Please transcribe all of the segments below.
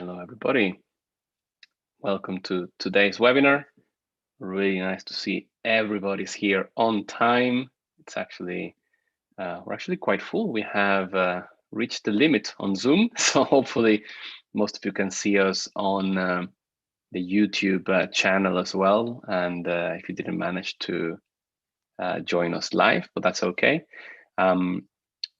Hello, everybody. Welcome to today's webinar. Really nice to see everybody's here on time. It's actually, we're actually quite full. We have reached the limit on Zoom. So hopefully most of you can see us on the YouTube channel as well. And if you didn't manage to join us live, but that's okay.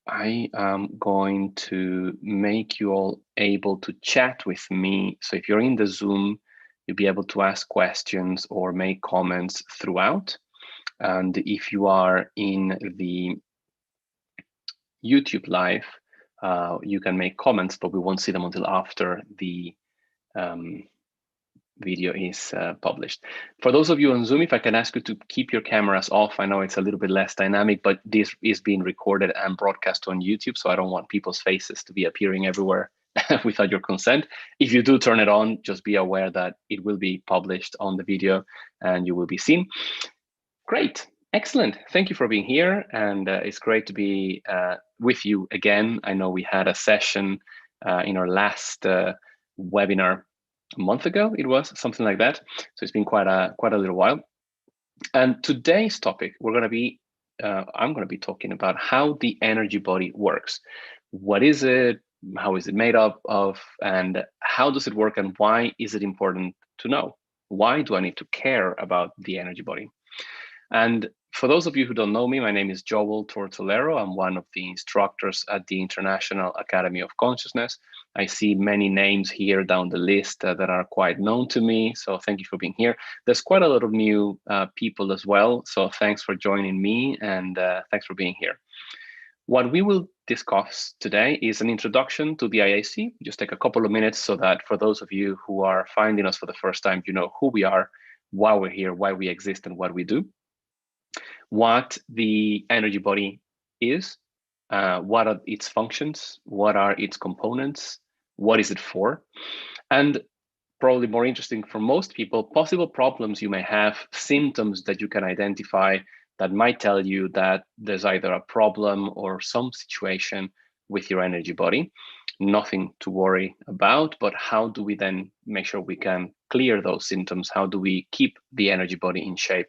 I am going to make you all able to chat with me. So if you're in the Zoom, you'll be able to ask questions or make comments throughout. And if you are in the YouTube live, you can make comments, but we won't see them until after the video is published. For those of you on Zoom, if I can ask you to keep your cameras off, I know it's a little bit less dynamic, but this is being recorded and broadcast on YouTube, so I don't want people's faces to be appearing everywhere without your consent. If you do turn it on, just be aware that it will be published on the video and you will be seen. Great, excellent. Thank you for being here, and it's great to be with you again. I know we had a session in our last webinar a month ago, it was something like that. So it's been quite a little while. And today's topic, I'm going to be talking about how the energy body works. What is it? How is it made up of? And how does it work? And why is it important to know? Why do I need to care about the energy body? And for those of you who don't know me, my name is Joel Tortolero. I'm one of the instructors at the International Academy of Consciousness. I see many names here down the list that are quite known to me. So thank you for being here. There's quite a lot of new people as well. So thanks for joining me and thanks for being here. What we will discuss today is an introduction to the IAC. Just take a couple of minutes so that for those of you who are finding us for the first time, you know who we are, why we're here, why we exist, and what we do. What the energy body is, what are its functions, what are its components, what is it for, and probably more interesting for most people, possible problems you may have, symptoms that you can identify that might tell you that there's either a problem or some situation with your energy body. Nothing to worry about, but how do we then make sure we can clear those symptoms? How do we keep the energy body in shape?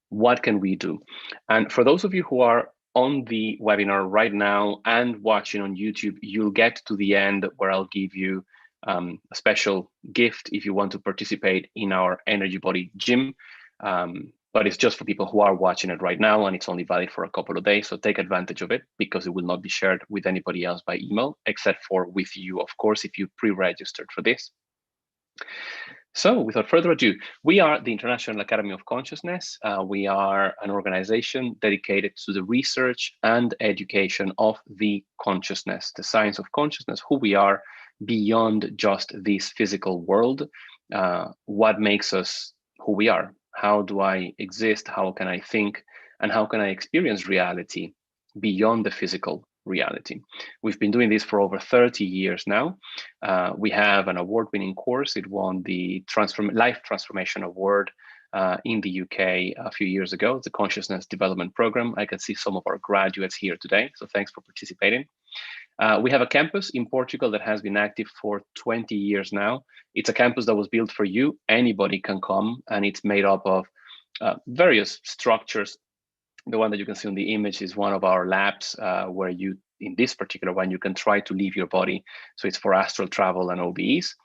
What can we do? And for those of you who are on the webinar right now and watching on YouTube, you'll get to the end where I'll give you a special gift if you want to participate in our energy body gym. But it's just for people who are watching it right now, and it's only valid for a couple of days. So take advantage of it because it will not be shared with anybody else by email, except for with you, of course, if you pre-registered for this. So without further ado, we are the International Academy of Consciousness. We are an organization dedicated to the research and education of the consciousness, the science of consciousness, who we are beyond just this physical world, what makes us who we are. How do I exist? How can I think? And how can I experience reality beyond the physical reality? We've been doing this for over 30 years now. We have an award-winning course. It won the Life Transformation Award in the UK a few years ago. It's a consciousness development program. I can see some of our graduates here today, so thanks for participating. We have a campus in Portugal that has been active for 20 years now. It's a campus that was built for you. Anybody can come, and it's made up of various structures. The one that you can see on the image is one of our labs where you, in this particular one, you can try to leave your body. So it's for astral travel and OBEs.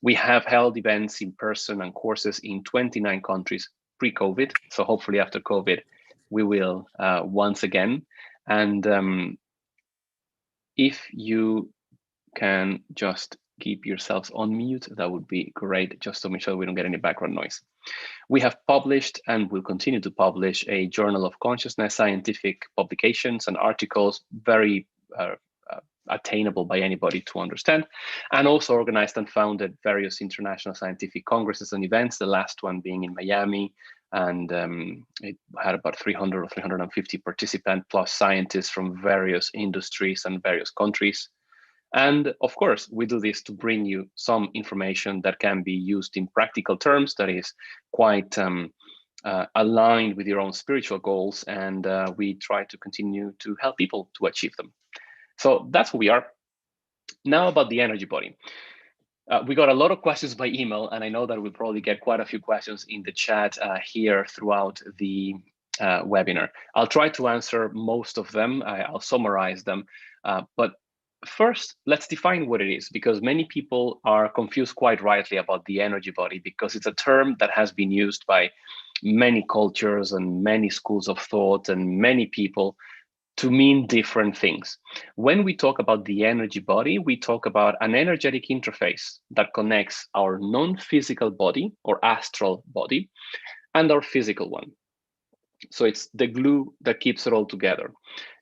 We have held events in person and courses in 29 countries pre-COVID. So hopefully after COVID, we will once again. And if you can just keep yourselves on mute, that would be great, just to make sure we don't get any background noise. We have published and will continue to publish a Journal of Consciousness, scientific publications and articles, very attainable by anybody to understand, and also organized and founded various international scientific congresses and events, the last one being in Miami, and it had about 300 or 350 participants plus scientists from various industries and various countries. And of course, we do this to bring you some information that can be used in practical terms, that is quite aligned with your own spiritual goals. And we try to continue to help people to achieve them. So that's who we are. Now about the energy body. We got a lot of questions by email, and I know that we'll probably get quite a few questions in the chat here throughout the webinar. I'll try to answer most of them. I'll summarize them. But first, let's define what it is, because many people are confused quite rightly about the energy body, because it's a term that has been used by many cultures and many schools of thought and many people to mean different things. When we talk about the energy body, we talk about an energetic interface that connects our non-physical body or astral body and our physical one. So it's the glue that keeps it all together.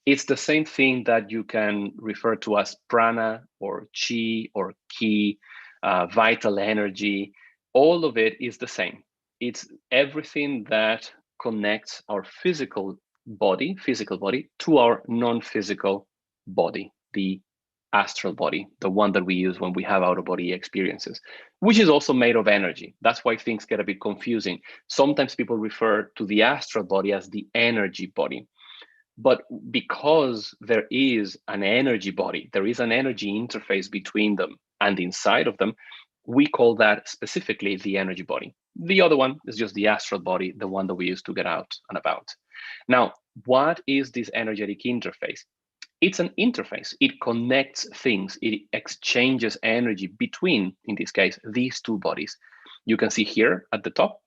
It's the same thing that you can refer to as prana or chi or ki, vital energy. All of it is the same. It's everything that connects our physical body to our non-physical body, the astral body, the one that we use when we have out-of-body experiences, which is also made of energy. That's why things get a bit confusing. Sometimes people refer to the astral body as the energy body. But because there is an energy body, there is an energy interface between them and inside of them, we call that specifically the energy body. The other one is just the astral body, the one that we use to get out and about. Now, what is this energetic interface? It's an interface. It connects things. It exchanges energy between, in this case, these two bodies. You can see here at the top,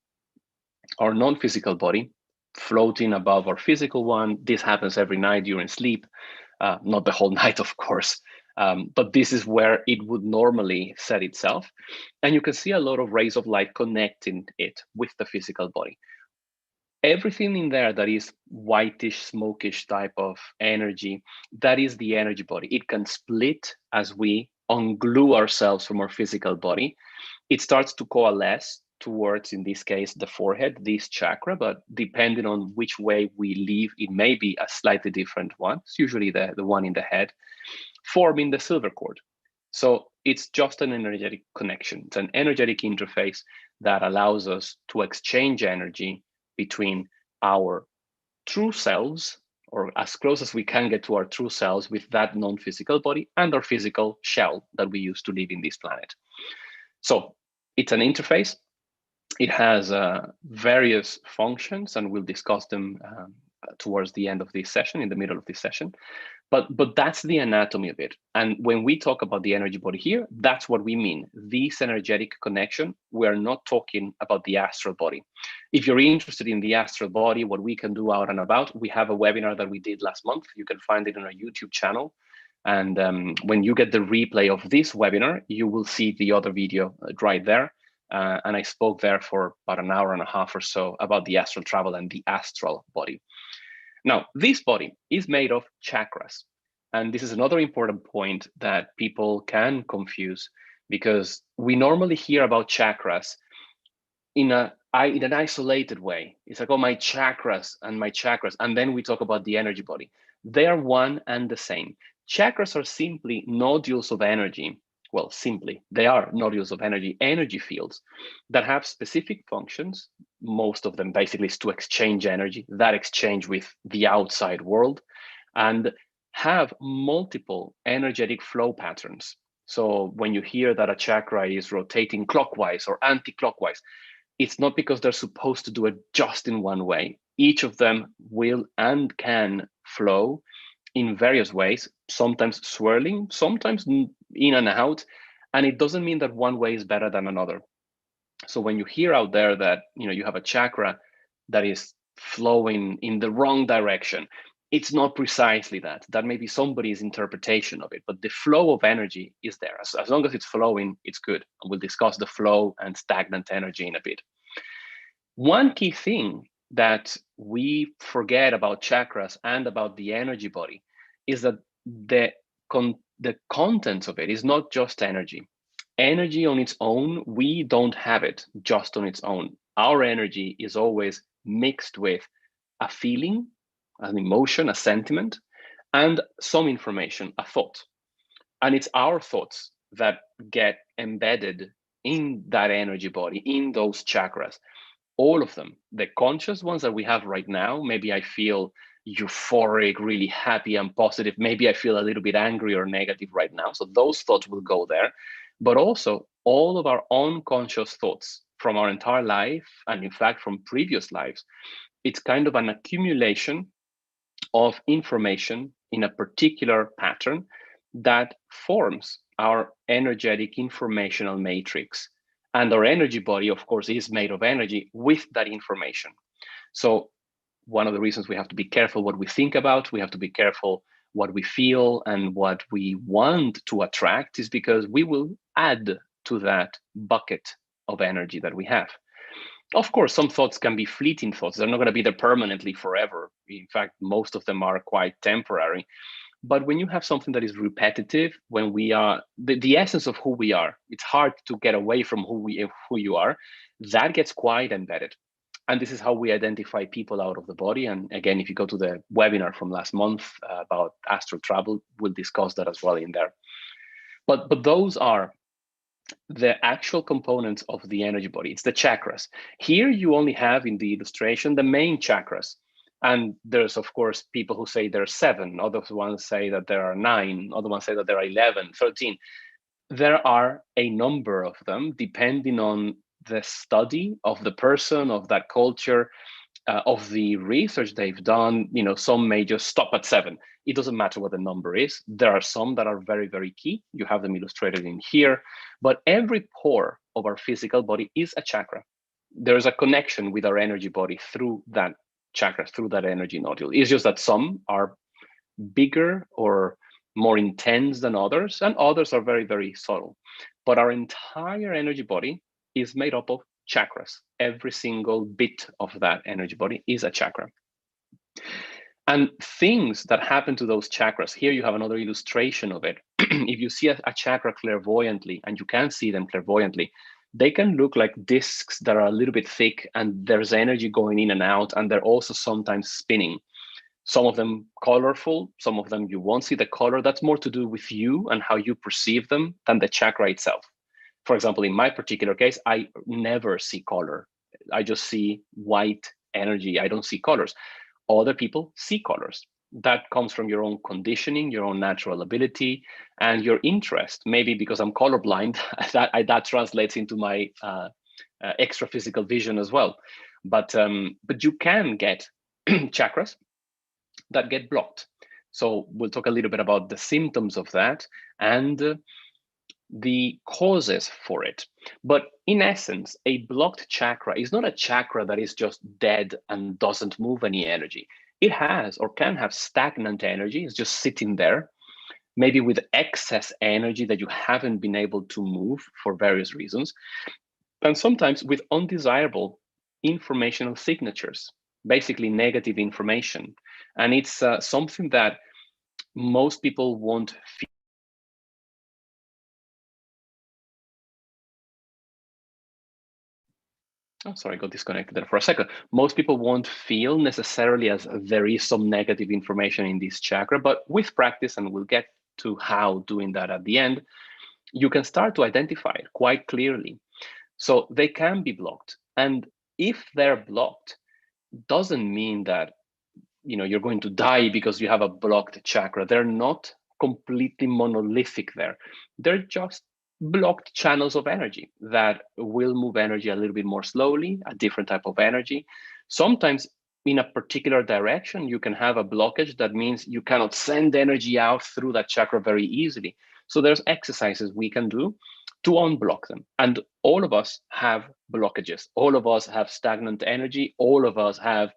our non-physical body floating above our physical one. This happens every night during sleep, not the whole night, of course, but this is where it would normally set itself. And you can see a lot of rays of light connecting it with the physical body. Everything in there that is whitish, smokish type of energy, that is the energy body. It can split as we unglue ourselves from our physical body. It starts to coalesce towards, in this case, the forehead, this chakra, but depending on which way we leave, it may be a slightly different one. It's usually the one in the head, forming the silver cord. So it's just an energetic connection. It's an energetic interface that allows us to exchange energy between our true selves, or as close as we can get to our true selves with that non-physical body, and our physical shell that we use to live in this planet. So it's an interface. It has various functions, and we'll discuss them towards the end of this session, in the middle of this session. But that's the anatomy of it. And when we talk about the energy body here, that's what we mean. This energetic connection, we're not talking about the astral body. If you're interested in the astral body, what we can do out and about, we have a webinar that we did last month. You can find it on our YouTube channel. And when you get the replay of this webinar, you will see the other video right there. And I spoke there for about an hour and a half or so about the astral travel and the astral body. Now, this body is made of chakras. And this is another important point that people can confuse, because we normally hear about chakras in an isolated way. It's like, oh, my chakras. And then we talk about the energy body. They are one and the same. Chakras are simply nodules of energy. Well, simply, they are nodules of energy fields that have specific functions. Most of them basically is to exchange energy, that exchange with the outside world, and have multiple energetic flow patterns. So when you hear that a chakra is rotating clockwise or anti-clockwise, it's not because they're supposed to do it just in one way. Each of them will and can flow in various ways, sometimes swirling, sometimes in and out. And it doesn't mean that one way is better than another. So when you hear out there that you have a chakra that is flowing in the wrong direction, it's not precisely that. That may be somebody's interpretation of it, but the flow of energy is there. As long as it's flowing, it's good. And we'll discuss the flow and stagnant energy in a bit. One key thing that we forget about chakras and about the energy body is that the contents of it is not just energy. Energy on its own, we don't have it just on its own. Our energy is always mixed with a feeling, an emotion, a sentiment, and some information, a thought. And it's our thoughts that get embedded in that energy body, in those chakras. All of them, the conscious ones that we have right now, maybe I feel euphoric, really happy and positive. Maybe I feel a little bit angry or negative right now. So those thoughts will go there. But also all of our unconscious thoughts from our entire life, and in fact from previous lives, it's kind of an accumulation of information in a particular pattern that forms our energetic informational matrix. And our energy body, of course, is made of energy with that information. So one of the reasons we have to be careful what we think about, we have to be careful what we feel and what we want to attract, is because we will add to that bucket of energy that we have. Of course, some thoughts can be fleeting thoughts. They're not going to be there permanently forever. In fact, most of them are quite temporary. But when you have something that is repetitive, when we are the essence of who we are, it's hard to get away from who you are. That gets quite embedded. And this is how we identify people out of the body. And again, if you go to the webinar from last month about astral travel, we'll discuss that as well in there. But those are the actual components of the energy body. It's the chakras. Here you only have in the illustration the main chakras. And there's, of course, people who say there are 7. Other ones say that there are 9. Other ones say that there are 11, 13. There are a number of them depending on the study of the person, of that culture, of the research they've done. You know, some may just stop at 7. It doesn't matter what the number is. There are some that are very, very key. You have them illustrated in here. But every pore of our physical body is a chakra. There's a connection with our energy body through that chakra, through that energy nodule. It's just that some are bigger or more intense than others, and others are very, very subtle. But our entire energy body is made up of chakras. Every single bit of that energy body is a chakra. And things that happen to those chakras, here you have another illustration of it. If you see a chakra clairvoyantly, and you can see them clairvoyantly, they can look like discs that are a little bit thick, and there's energy going in and out, and they're also sometimes spinning. Some of them colorful, some of them you won't see the color. That's more to do with you and how you perceive them than the chakra itself. For example, in my particular case, I never see color. I just see white energy. I don't see colors. Other people see colors. That comes from your own conditioning, your own natural ability, and your interest. Maybe because I'm colorblind, that translates into my extra physical vision as well. But you can get chakras that get blocked. So we'll talk a little bit about the symptoms of that and the causes for it. But in essence, a blocked chakra is not a chakra that is just dead and doesn't move any energy. It has or can have stagnant energy. It's just sitting there, maybe with excess energy that you haven't been able to move for various reasons. And sometimes with undesirable informational signatures, basically negative information. And it's something that most people won't feel. Oh, sorry, I got disconnected there for a second. Most people won't feel necessarily as there is some negative information in this chakra, but with practice, and we'll get to how doing that at the end, you can start to identify it quite clearly. So they can be blocked. And if they're blocked, doesn't mean that you're going to die because you have a blocked chakra. They're not completely monolithic there. They're just blocked channels of energy that will move energy a little bit more slowly, a different type of energy. Sometimes in a particular direction, you can have a blockage that means you cannot send energy out through that chakra very easily. So there's exercises we can do to unblock them. And all of us have blockages. All of us have stagnant energy. All of us have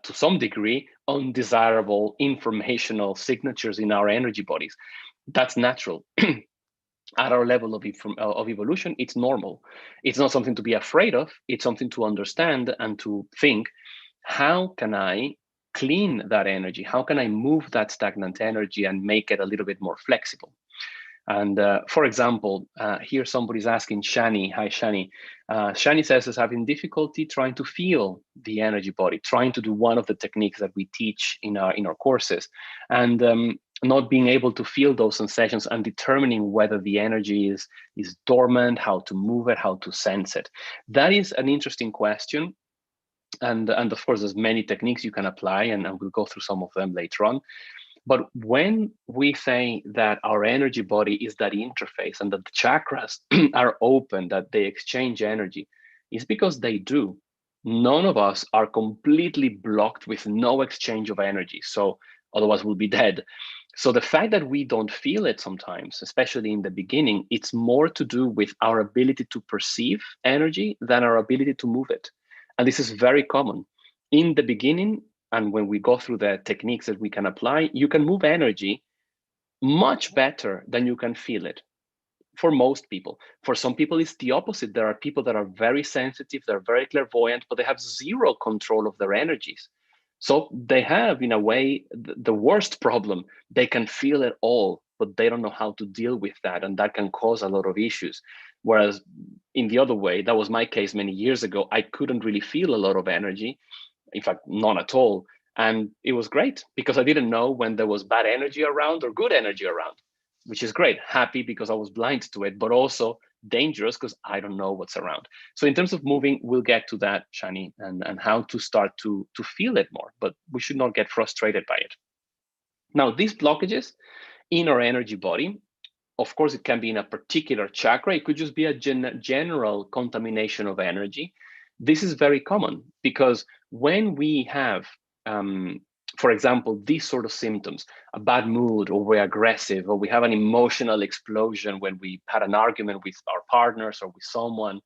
to some degree, undesirable informational signatures in our energy bodies. That's natural. At our level of evolution, it's normal. It's not something to be afraid of. It's something to understand and to think, how can I clean that energy? How can I move that stagnant energy and make it a little bit more flexible? And for example, here somebody's asking Shani. Hi, Shani. Shani says is having difficulty trying to feel the energy body, trying to do one of the techniques that we teach in our courses, and not being able to feel those sensations and determining whether the energy is dormant, how to move it, how to sense it. That is an interesting question. And of course, there's many techniques you can apply, and we'll go through some of them later on. But when we say that our energy body is that interface and that the chakras are open, that they exchange energy, it's because they do. None of us are completely blocked with no exchange of energy. So otherwise we'll be dead. So the fact that we don't feel it sometimes, especially in the beginning, it's more to do with our ability to perceive energy than our ability to move it. And this is very common. In the beginning, and when we go through the techniques that we can apply, you can move energy much better than you can feel it for most people. For some people, it's the opposite. There are people that are very sensitive, they're very clairvoyant, but they have zero control of their energies. So they have, in a way, the worst problem. They can feel it all, but they don't know how to deal with that. And that can cause a lot of issues. Whereas in the other way, that was my case many years ago. I couldn't really feel a lot of energy, in fact, none at all. And it was great because I didn't know when there was bad energy around or good energy around, which is great. Happy because I was blind to it, but also dangerous because I don't know what's around. So in terms of moving, we'll get to that, Shani, and how to start to feel it more, but we should not get frustrated by it. Now, these blockages in our energy body, of course, it can be in a particular chakra. It could just be a general contamination of energy. This is very common because when we have, for example, these sort of symptoms, a bad mood, or we're aggressive, or we have an emotional explosion when we had an argument with our partners or with someone,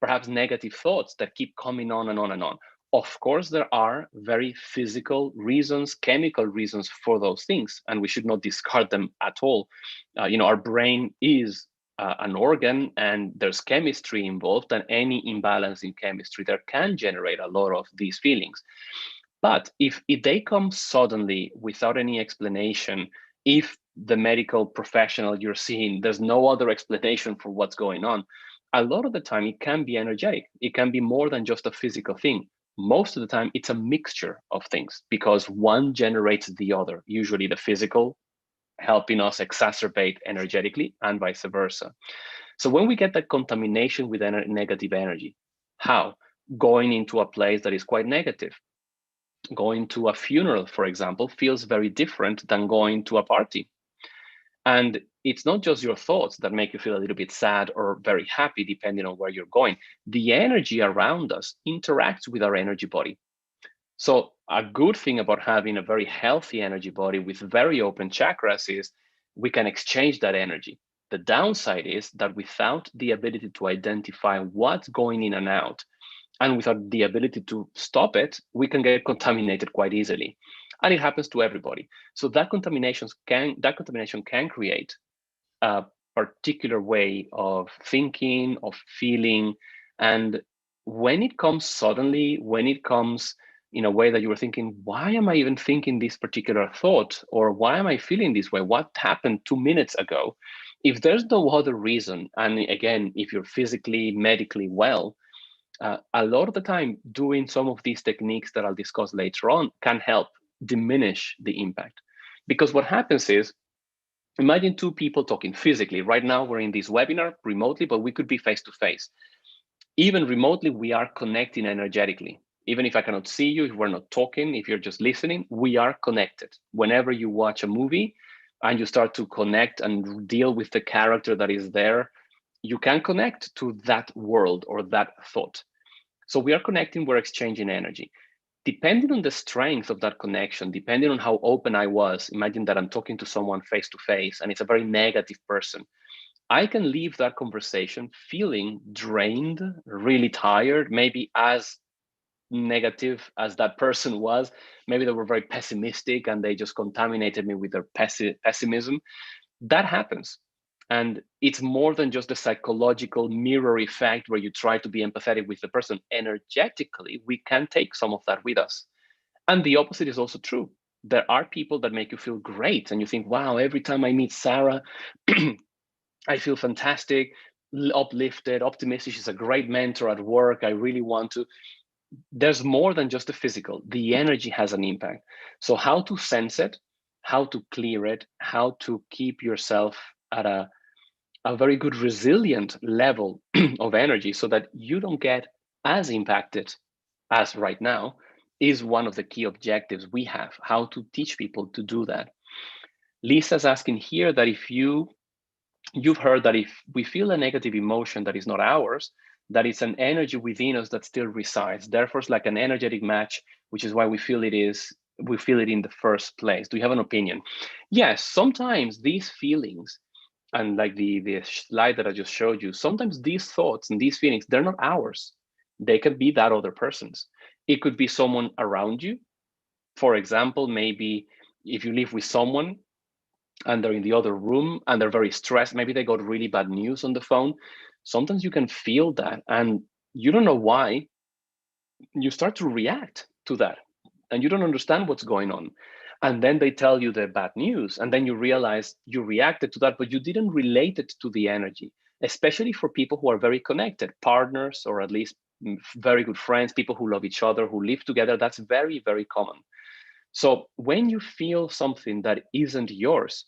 perhaps negative thoughts that keep coming on and on and on. Of course, there are very physical reasons, chemical reasons for those things, and we should not discard them at all. Our brain is an organ, and there's chemistry involved, and any imbalance in chemistry there can generate a lot of these feelings. But if they come suddenly without any explanation, if the medical professional you're seeing, there's no other explanation for what's going on, a lot of the time it can be energetic. It can be more than just a physical thing. Most of the time, it's a mixture of things because one generates the other, usually the physical helping us exacerbate energetically and vice versa. So when we get that contamination with negative energy, how? Going into a place that is quite negative. Going to a funeral, for example, feels very different than going to a party. And it's not just your thoughts that make you feel a little bit sad or very happy, depending on where you're going. The energy around us interacts with our energy body. So a good thing about having a very healthy energy body with very open chakras is we can exchange that energy. The downside is that without the ability to identify what's going in and out, and without the ability to stop it, we can get contaminated quite easily. And it happens to everybody. So that contamination can create a particular way of thinking, of feeling. And when it comes suddenly, when it comes in a way that you were thinking, why am I even thinking this particular thought? Or why am I feeling this way? What happened 2 minutes ago? If there's no other reason, and again, if you're physically, medically well, a lot of the time doing some of these techniques that I'll discuss later on can help diminish the impact. Because what happens is, imagine two people talking physically. Right now, we're in this webinar remotely, but we could be face to face. Even remotely, we are connecting energetically. Even if I cannot see you, if we're not talking, if you're just listening, we are connected. Whenever you watch a movie and you start to connect and deal with the character that is there, you can connect to that world or that thought. So we are connecting, we're exchanging energy. Depending on the strength of that connection, depending on how open I was, imagine that I'm talking to someone face to face and it's a very negative person. I can leave that conversation feeling drained, really tired, maybe as negative as that person was. Maybe they were very pessimistic and they just contaminated me with their pessimism. That happens. And it's more than just the psychological mirror effect where you try to be empathetic with the person. Energetically, we can take some of that with us. And the opposite is also true. There are people that make you feel great and you think, wow, every time I meet Sarah, I feel fantastic, uplifted, optimistic. She's a great mentor at work. I really want to. There's more than just the physical. The energy has an impact. So how to sense it, how to clear it, how to keep yourself at a very good resilient level of energy so that you don't get as impacted as right now is one of the key objectives we have, how to teach people to do that. Lisa's asking here that if you've heard that if we feel a negative emotion that is not ours, that it's an energy within us that still resides. Therefore, it's like an energetic match, which is why we feel it in the first place. Do you have an opinion? Yes, sometimes these feelings, and like the slide that I just showed you, sometimes these thoughts and these feelings, they're not ours. They can be that other person's. It could be someone around you. For example, maybe if you live with someone and they're in the other room and they're very stressed, maybe they got really bad news on the phone. Sometimes you can feel that and you don't know why. You start to react to that and you don't understand what's going on. And then they tell you the bad news, and then you realize you reacted to that, but you didn't relate it to the energy, especially for people who are very connected, partners, or at least very good friends, people who love each other, who live together. That's very, very common. So when you feel something that isn't yours,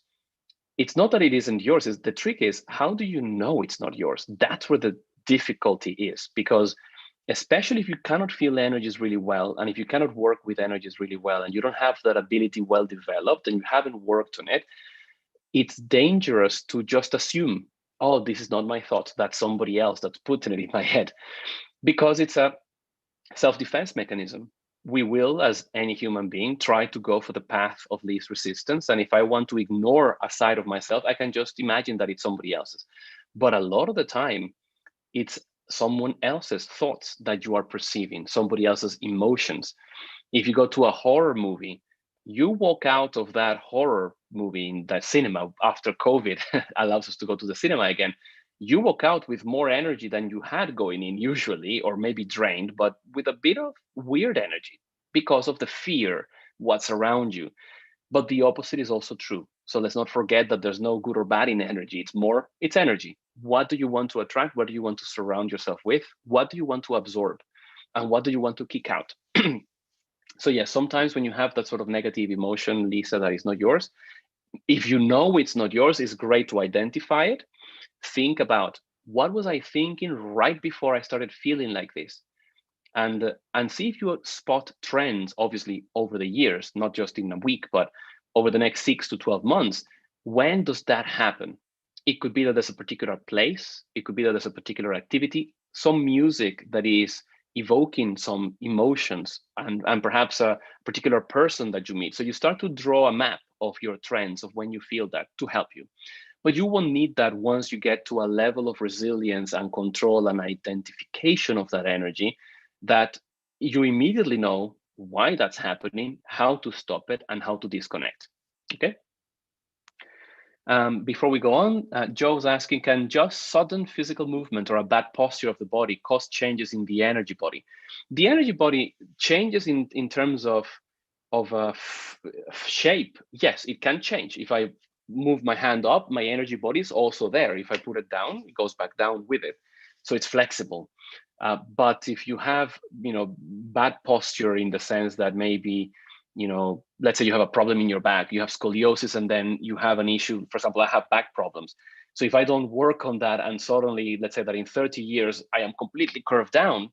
it's not that it isn't yours. Is the trick is, how do you know it's not yours? That's where the difficulty is, because especially if you cannot feel energies really well, and if you cannot work with energies really well, and you don't have that ability well developed, and you haven't worked on it, it's dangerous to just assume, oh, this is not my thought, that's somebody else that's putting it in my head, because it's a self-defense mechanism. We will, as any human being, try to go for the path of least resistance. And if I want to ignore a side of myself, I can just imagine that it's somebody else's. But a lot of the time, it's someone else's thoughts that you are perceiving, somebody else's emotions. If you go to a horror movie, you walk out of that horror movie in that cinema after COVID allows us to go to the cinema again. You walk out with more energy than you had going in usually, or maybe drained, but with a bit of weird energy because of the fear, what's around you. But the opposite is also true. So let's not forget that there's no good or bad in energy. It's energy. What do you want to attract? What do you want to surround yourself with? What do you want to absorb? And what do you want to kick out? So yes, sometimes when you have that sort of negative emotion, Lisa, that is not yours, if you know it's not yours, it's great to identify it. Think about, what was I thinking right before I started feeling like this? And see if you spot trends, obviously over the years, not just in a week, but over the next 6 to 12 months. When does that happen? It could be that there's a particular place, it could be that there's a particular activity, some music that is evoking some emotions, and perhaps a particular person that you meet. So you start to draw a map of your trends of when you feel that to help you. But you won't need that once you get to a level of resilience and control and identification of that energy, that you immediately know why that's happening, how to stop it, and how to disconnect. Okay. Before we go on, Joe's asking, can just sudden physical movement or a bad posture of the body cause changes in the energy body? The energy body changes in terms of shape. Yes, it can change. If I move my hand up, my energy body is also there. If I put it down, it goes back down with it. So it's flexible. But if you have, bad posture in the sense that maybe, let's say you have a problem in your back, you have scoliosis, and then you have an issue. For example, I have back problems. So if I don't work on that, and suddenly, let's say that in 30 years, I am completely curved down,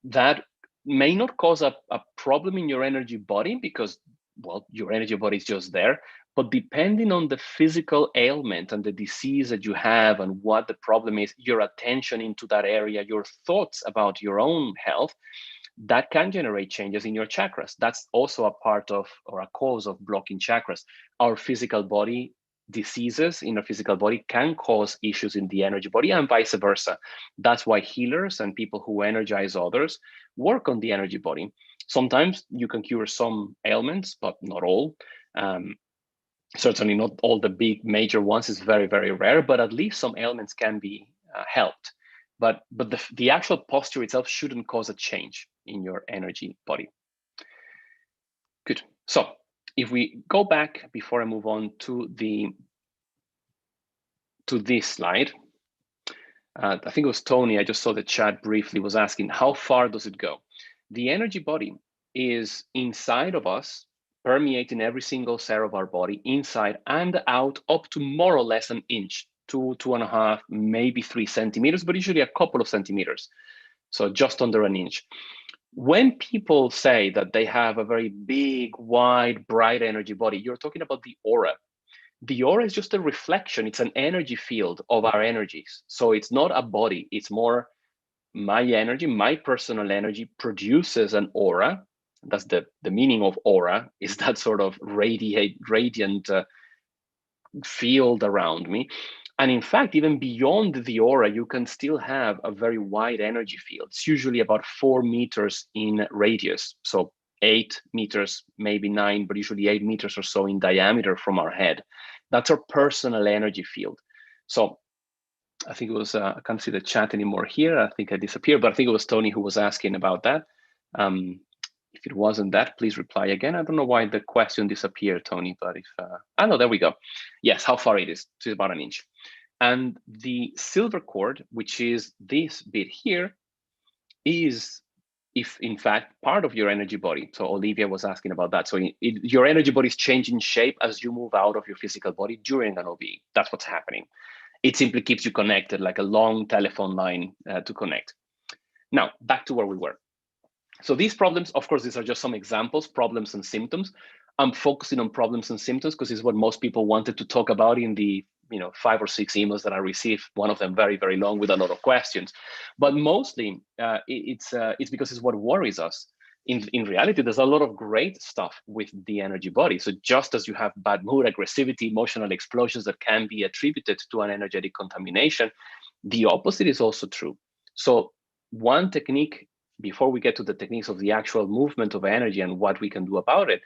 that may not cause a problem in your energy body because, well, your energy body is just there. But depending on the physical ailment and the disease that you have and what the problem is, your attention into that area, your thoughts about your own health, that can generate changes in your chakras. That's also a part of, or a cause of, blocking chakras. Our physical body, diseases in our physical body can cause issues in the energy body, and vice versa. That's why healers and people who energize others work on the energy body. Sometimes you can cure some ailments, but not all. Certainly not all the big major ones. Is very, very rare, but at least some ailments can be helped. But the actual posture itself shouldn't cause a change in your energy body. Good. So if we go back, before I move on to this slide, I think it was Tony, I just saw the chat briefly, was asking, how far does it go? The energy body is inside of us, permeating every single cell of our body, inside and out, up to more or less an inch, 2.5, maybe 3 centimeters, but usually a couple of centimeters. So just under an inch. When people say that they have a very big, wide, bright energy body, you're talking about the aura. The aura is just a reflection. It's an energy field of our energies. So it's not a body. It's more my energy, my personal energy produces an aura. That's the meaning of aura, is that sort of radiant field around me. And in fact, even beyond the aura, you can still have a very wide energy field. It's usually about 4 meters in radius. So 8 meters, maybe 9, but usually 8 meters or so in diameter from our head. That's our personal energy field. So I think it was, I can't see the chat anymore here. I think I disappeared, but I think it was Tony who was asking about that. If it wasn't that, please reply again. I don't know why the question disappeared, Tony, but if, no, there we go. Yes, how far it is. It's about an inch. And the silver cord, which is this bit here, is, if in fact, part of your energy body. So Olivia was asking about that. So your energy body is changing shape as you move out of your physical body during an OB. That's what's happening. It simply keeps you connected, like a long telephone line to connect. Now, back to where we were. So these problems, of course, these are just some examples, problems and symptoms. I'm focusing on problems and symptoms because it's what most people wanted to talk about in the 5 or 6 emails that I received, one of them very, very long with a lot of questions. But mostly it's because it's what worries us. In reality, there's a lot of great stuff with the energy body. So just as you have bad mood, aggressivity, emotional explosions that can be attributed to an energetic contamination, the opposite is also true. So one technique, before we get to the techniques of the actual movement of energy and what we can do about it,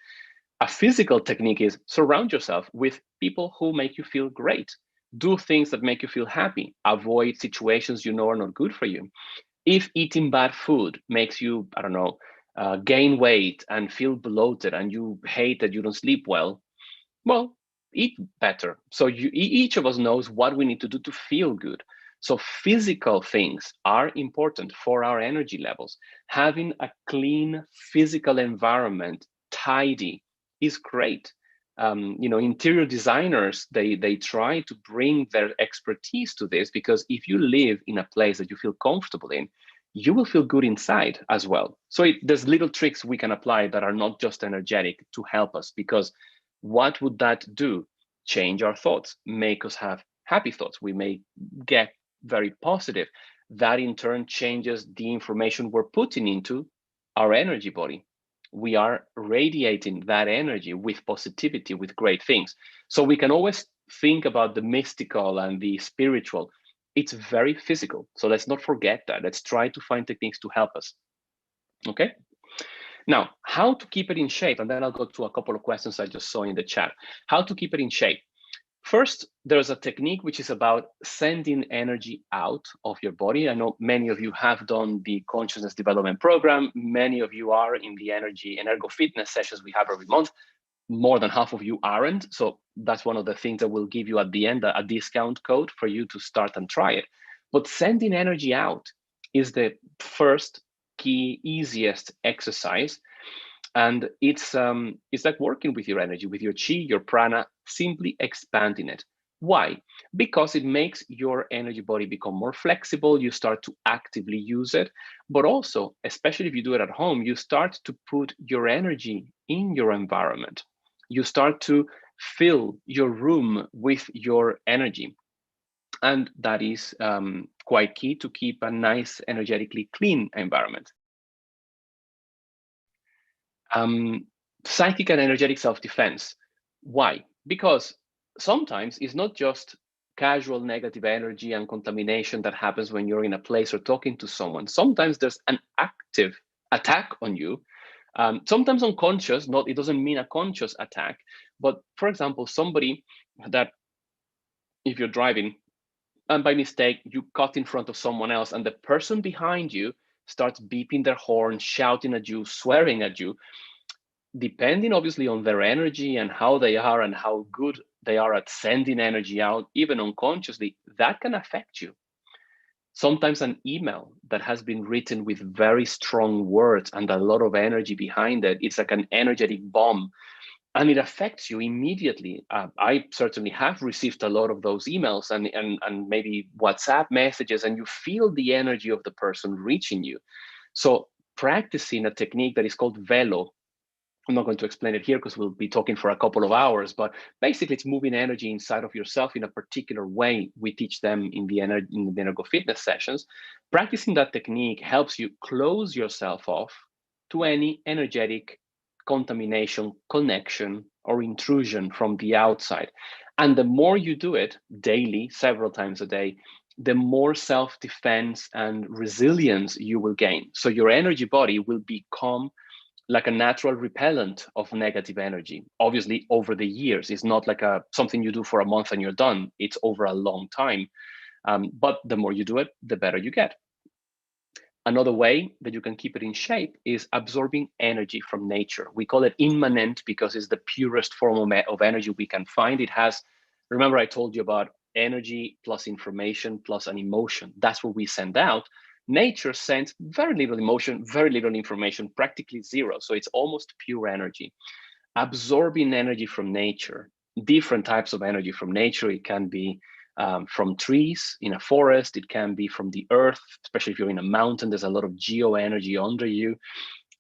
a physical technique is surround yourself with people who make you feel great. Do things that make you feel happy. Avoid situations you know are not good for you. If eating bad food makes you, I don't know, gain weight and feel bloated and you hate that you don't sleep well, eat better. So each of us knows what we need to do to feel good. So physical things are important for our energy levels. Having a clean physical environment, tidy, is great. Interior designers, they try to bring their expertise to this, because if you live in a place that you feel comfortable in, you will feel good inside as well. So there's little tricks we can apply that are not just energetic to help us, because what would that do? Change our thoughts, make us have happy thoughts. We may get very positive. That in turn changes the information we're putting into our energy body. We are radiating that energy with positivity, with great things. So we can always think about the mystical and the spiritual. It's very physical. So let's not forget that. Let's try to find techniques to help us. Okay. Now, how to keep it in shape? And then I'll go to a couple of questions I just saw in the chat. How to keep it in shape? First, there's a technique which is about sending energy out of your body. I know many of you have done the consciousness development program. Many of you are in the energo fitness sessions we have every month. More than half of you aren't. So that's one of the things that will give you at the end a discount code for you to start and try it. But sending energy out is the first key, easiest exercise. And it's like working with your energy, with your chi, your prana, simply expanding it. Why? Because it makes your energy body become more flexible. You start to actively use it, but also, especially if you do it at home, you start to put your energy in your environment. You start to fill your room with your energy. And that is quite key to keep a nice, energetically clean environment. Psychic and energetic self-defense. Why? Because sometimes it's not just casual negative energy and contamination that happens when you're in a place or talking to someone. Sometimes there's an active attack on you. Sometimes unconscious, it doesn't mean a conscious attack, but for example, somebody that, if you're driving and by mistake you cut in front of someone else and the person behind you starts beeping their horn, shouting at you, swearing at you, depending obviously on their energy and how they are and how good they are at sending energy out, even unconsciously, that can affect you. Sometimes an email that has been written with very strong words and a lot of energy behind it, it's like an energetic bomb, and it affects you immediately. I certainly have received a lot of those emails and maybe WhatsApp messages, and you feel the energy of the person reaching you. So practicing a technique that is called velo, I'm not going to explain it here because we'll be talking for a couple of hours, but basically it's moving energy inside of yourself in a particular way. We teach them in the Energo Fitness sessions. Practicing that technique helps you close yourself off to any energetic contamination, connection, or intrusion from the outside. And the more you do it daily, several times a day, the more self-defense and resilience you will gain. So your energy body will become like a natural repellent of negative energy. Obviously, over the years, it's not like something you do for a month and you're done. It's over a long time. But the more you do it, the better you get. Another way that you can keep it in shape is absorbing energy from nature. We call it immanent because it's the purest form of energy we can find. It has, remember I told you about energy plus information plus an emotion. That's what we send out. Nature sends very little emotion, very little information, practically zero. So it's almost pure energy. Absorbing energy from nature, different types of energy from nature. It can be from trees in a forest. It can be from the earth, especially if you're in a mountain. There's a lot of geo energy under you.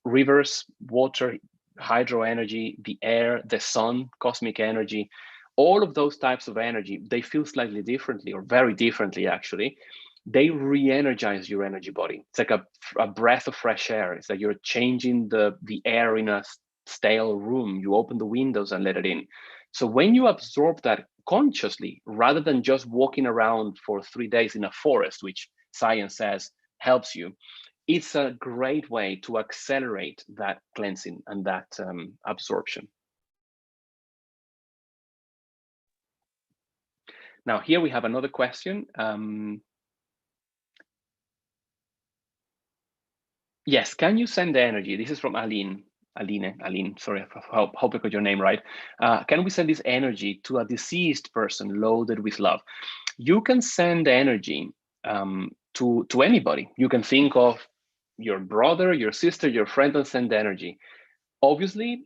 Rivers, water, hydro energy, the air, the sun, cosmic energy. All of those types of energy, they feel slightly differently or very differently, actually. They re-energize your energy body. It's like a breath of fresh air. It's like you're changing the air in a stale room. You open the windows and let it in. So when you absorb that consciously, rather than just walking around for 3 days in a forest, which science says helps you, it's a great way to accelerate that cleansing and that absorption. Now, here we have another question. Yes, can you send the energy? This is from Aline. Aline, sorry, I hope I got your name right. Can we send this energy to a deceased person loaded with love? You can send energy to anybody. You can think of your brother, your sister, your friend, and send energy. Obviously,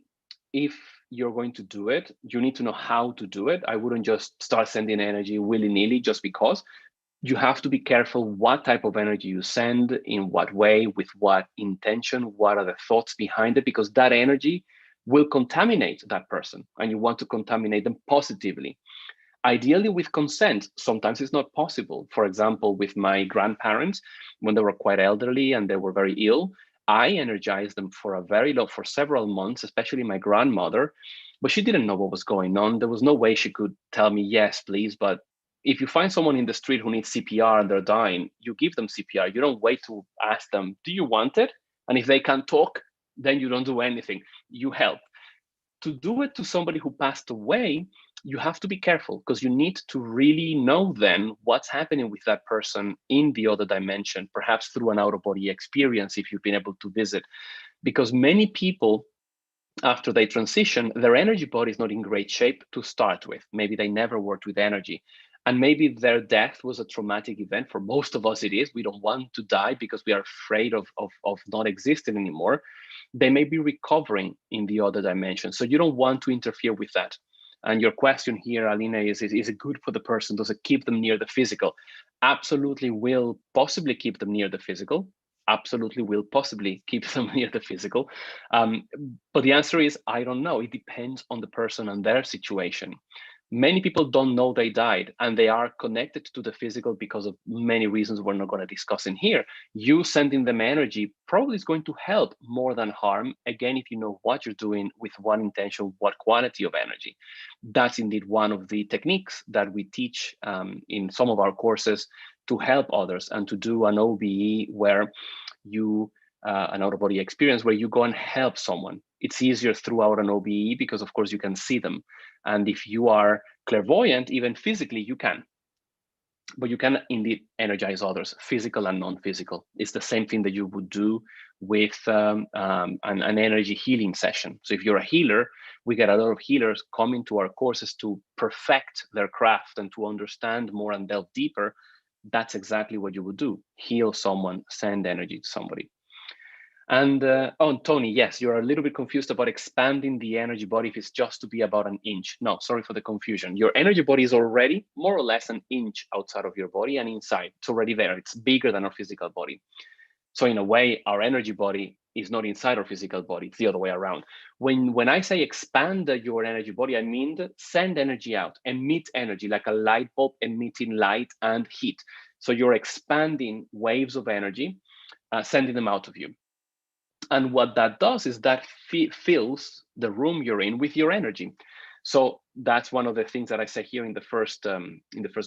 if you're going to do it, you need to know how to do it. I wouldn't just start sending energy willy-nilly just because. You have to be careful what type of energy you send, in what way, with what intention, what are the thoughts behind it, because that energy will contaminate that person and you want to contaminate them positively. Ideally with consent. Sometimes it's not possible. For example, with my grandparents, when they were quite elderly and they were very ill, I energized them for for several months, especially my grandmother, but she didn't know what was going on. There was no way she could tell me, yes, please. But if you find someone in the street who needs CPR and they're dying, you give them CPR. You don't wait to ask them, do you want it? And if they can't talk, then you don't do anything. You help. To do it to somebody who passed away, you have to be careful because you need to really know then what's happening with that person in the other dimension, perhaps through an out-of-body experience if you've been able to visit. Because many people, after they transition, their energy body is not in great shape to start with. Maybe they never worked with energy. And maybe their death was a traumatic event. For most of us, it is. We don't want to die because we are afraid of not existing anymore. They may be recovering in the other dimension. So you don't want to interfere with that. And your question here, Alina, is it good for the person? Does it keep them near the physical? Absolutely will possibly keep them near the physical. Absolutely will possibly keep them near the physical. But the answer is, I don't know. It depends on the person and their situation. Many people don't know they died and they are connected to the physical because of many reasons we're not going to discuss in here. You sending them energy probably is going to help more than harm. Again, if you know what you're doing with one intention, what quality of energy. That's indeed one of the techniques that we teach in some of our courses to help others and to do an OBE where you an out-of-body experience where you go and help someone. It's easier throughout an OBE because, of course, you can see them. And if you are clairvoyant, even physically, you can. But you can indeed energize others, physical and non-physical. It's the same thing that you would do with an energy healing session. So if you're a healer, we get a lot of healers coming to our courses to perfect their craft and to understand more and delve deeper. That's exactly what you would do. Heal someone, send energy to somebody. And Tony, yes, you're a little bit confused about expanding the energy body if it's just to be about an inch. No, sorry for the confusion. Your energy body is already more or less an inch outside of your body and inside. It's already there. It's bigger than our physical body. So in a way, our energy body is not inside our physical body. It's the other way around. When I say expand your energy body, I mean send energy out, emit energy, like a light bulb emitting light and heat. So you're expanding waves of energy, sending them out of you. And what that does is that fills the room you're in with your energy. So that's one of the things that I say here in the first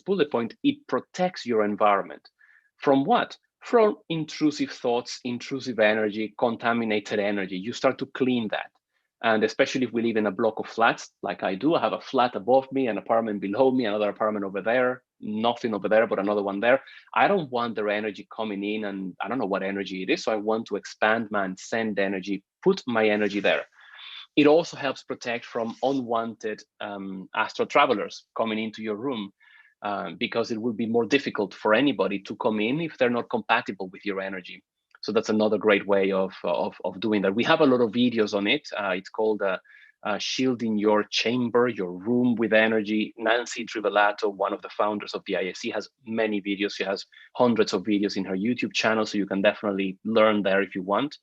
bullet point. It protects your environment from what? From intrusive thoughts, intrusive energy, contaminated energy. You start to clean that. And especially if we live in a block of flats, like I do, I have a flat above me, an apartment below me, another apartment over there, nothing over there, but another one there. I don't want their energy coming in, and I don't know what energy it is. So I want to expand and send energy, put my energy there. It also helps protect from unwanted astral travelers coming into your room, because it will be more difficult for anybody to come in if they're not compatible with your energy. So that's another great way of doing that. We have a lot of videos on it. It's called Shielding Your Chamber, Your Room with Energy. Nancy Trivelato, one of the founders of the ISC, has many videos. She has hundreds of videos in her YouTube channel, so you can definitely learn there if you want,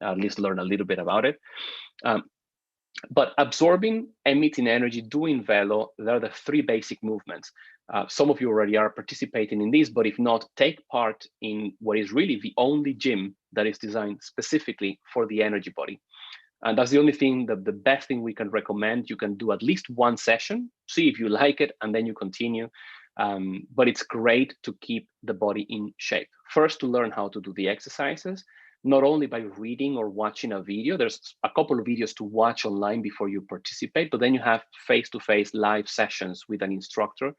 at least learn a little bit about it. But absorbing, emitting energy, doing velo, they're the three basic movements. Some of you already are participating in these, but if not, take part in what is really the only gym that is designed specifically for the energy body. And that's the only thing, that the best thing we can recommend. You can do at least one session, see if you like it, and then you continue. But it's great to keep the body in shape. First, to learn how to do the exercises, not only by reading or watching a video. There's a couple of videos to watch online before you participate, but then you have face-to-face live sessions with an instructor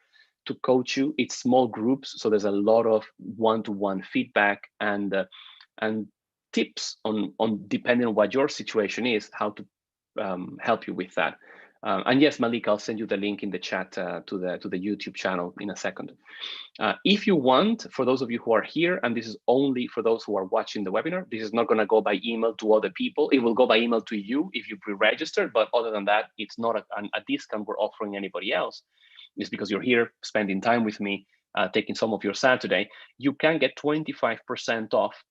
to coach you. It's small groups, so there's a lot of one-to-one feedback and tips on depending on what your situation is, how to help you with that. And yes, Malik, I'll send you the link in the chat to the YouTube channel in a second. If you want, for those of you who are here, and this is only for those who are watching the webinar, this is not going to go by email to other people. It will go by email to you if you pre-register, but other than that, it's not a discount we're offering anybody else. It's because you're here spending time with me, taking some of your Saturday. You can get 25% off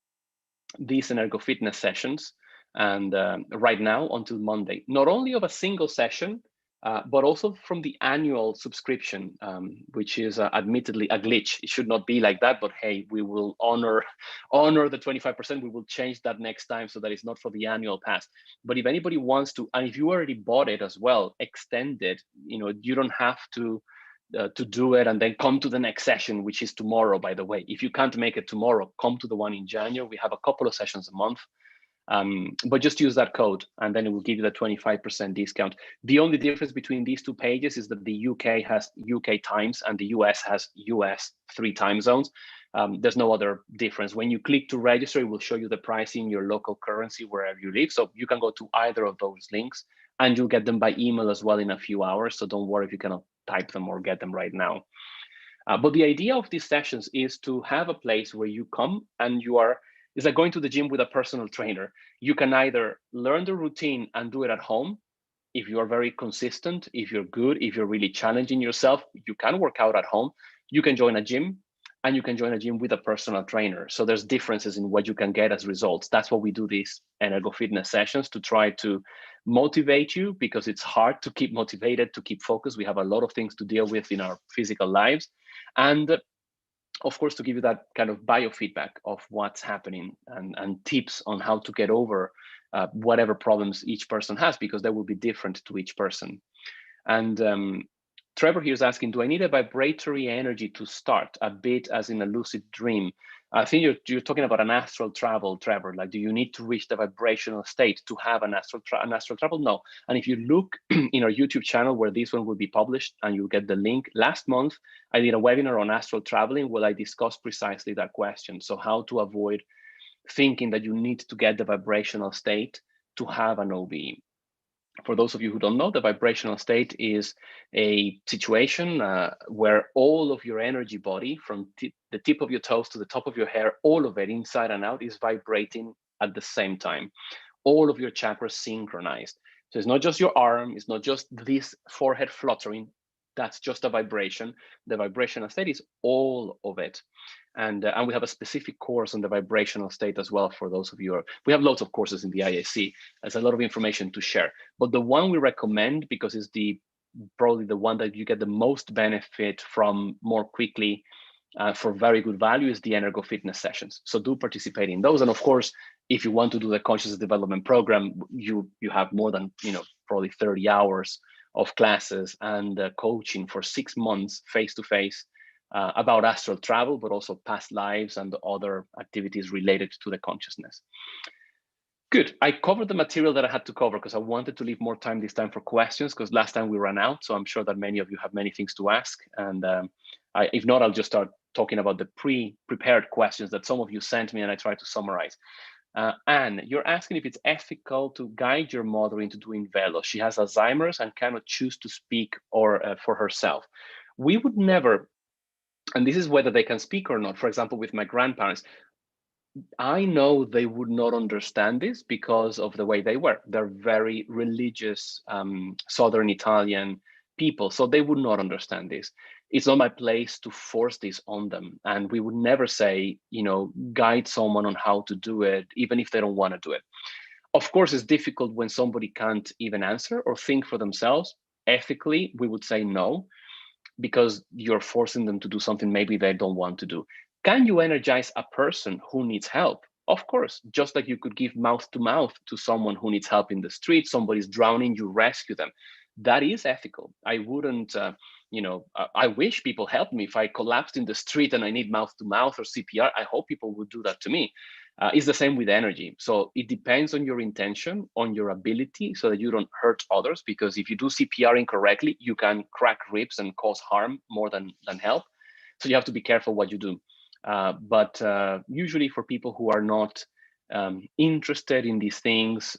these Energo Fitness sessions, and right now until Monday, not only of a single session, but also from the annual subscription, which is admittedly a glitch. It should not be like that, but hey, we will honor the 25%. We will change that next time so that it's not for the annual pass. But if anybody wants to, and if you already bought it as well, extend it. You don't have to do it and then come to the next session, which is tomorrow, by the way. If you can't make it tomorrow, come to the one in January. We have a couple of sessions a month. But just use that code and then it will give you the 25% discount. The only difference between these two pages is that the UK has UK times and the US has US 3 time zones. There's no other difference. When you click to register, it will show you the price in your local currency wherever you live. So you can go to either of those links and you'll get them by email as well in a few hours. So don't worry if you cannot type them or get them right now. But the idea of these sessions is to have a place where you come and it's like going to the gym with a personal trainer. You can either learn the routine and do it at home. If you are very consistent, if you're good, if you're really challenging yourself, you can work out at home. You can join a gym, and you can join a gym with a personal trainer. So there's differences in what you can get as results. That's what we do these Energo Fitness sessions, to try to motivate you, because it's hard to keep motivated, to keep focused. We have a lot of things to deal with in our physical lives. And of course, to give you that kind of biofeedback of what's happening and tips on how to get over whatever problems each person has, because they will be different to each person. And Trevor here is asking, do I need a vibratory energy to start, a bit as in a lucid dream? I think you're talking about an astral travel, Trevor. Like, do you need to reach the vibrational state to have an astral travel? No. And if you look in our YouTube channel where this one will be published, and you'll get the link. Last month, I did a webinar on astral traveling where I discussed precisely that question. So how to avoid thinking that you need to get the vibrational state to have an OBE. For those of you who don't know, the vibrational state is a situation where all of your energy body, from the tip of your toes to the top of your hair, all of it inside and out, is vibrating at the same time. All of your chakras synchronized. So it's not just your arm, it's not just this forehead fluttering. That's just a vibration. The vibrational state is all of it. And we have a specific course on the vibrational state as well for those of you. We have loads of courses in the IAC. There's a lot of information to share. But the one we recommend, because it's probably the one that you get the most benefit from more quickly for very good value, is the Energo Fitness sessions. So do participate in those. And of course, if you want to do the consciousness development program, you have more than probably 30 hours of classes and coaching for 6 months face-to-face about astral travel, but also past lives and other activities related to the consciousness. Good. I covered the material that I had to cover because I wanted to leave more time this time for questions, because last time we ran out. So I'm sure that many of you have many things to ask. And if not, I'll just start talking about the pre-prepared questions that some of you sent me, and I try to summarize. Anne, you're asking if it's ethical to guide your mother into doing velo. She has Alzheimer's and cannot choose to speak or for herself. We would never, and this is whether they can speak or not. For example, with my grandparents, I know they would not understand this because of the way they were. They're very religious, Southern Italian people, so they would not understand this. It's not my place to force this on them. And we would never say, guide someone on how to do it, even if they don't want to do it. Of course, it's difficult when somebody can't even answer or think for themselves. Ethically, we would say no, because you're forcing them to do something maybe they don't want to do. Can you energize a person who needs help? Of course, just like you could give mouth to mouth to someone who needs help in the street, somebody's drowning, you rescue them. That is ethical. I wouldn't, I wish people helped me. If I collapsed in the street and I need mouth to mouth or CPR, I hope people would do that to me. It's the same with energy. So it depends on your intention, on your ability, so that you don't hurt others. Because if you do CPR incorrectly, you can crack ribs and cause harm more than help. So you have to be careful what you do. But usually for people who are not interested in these things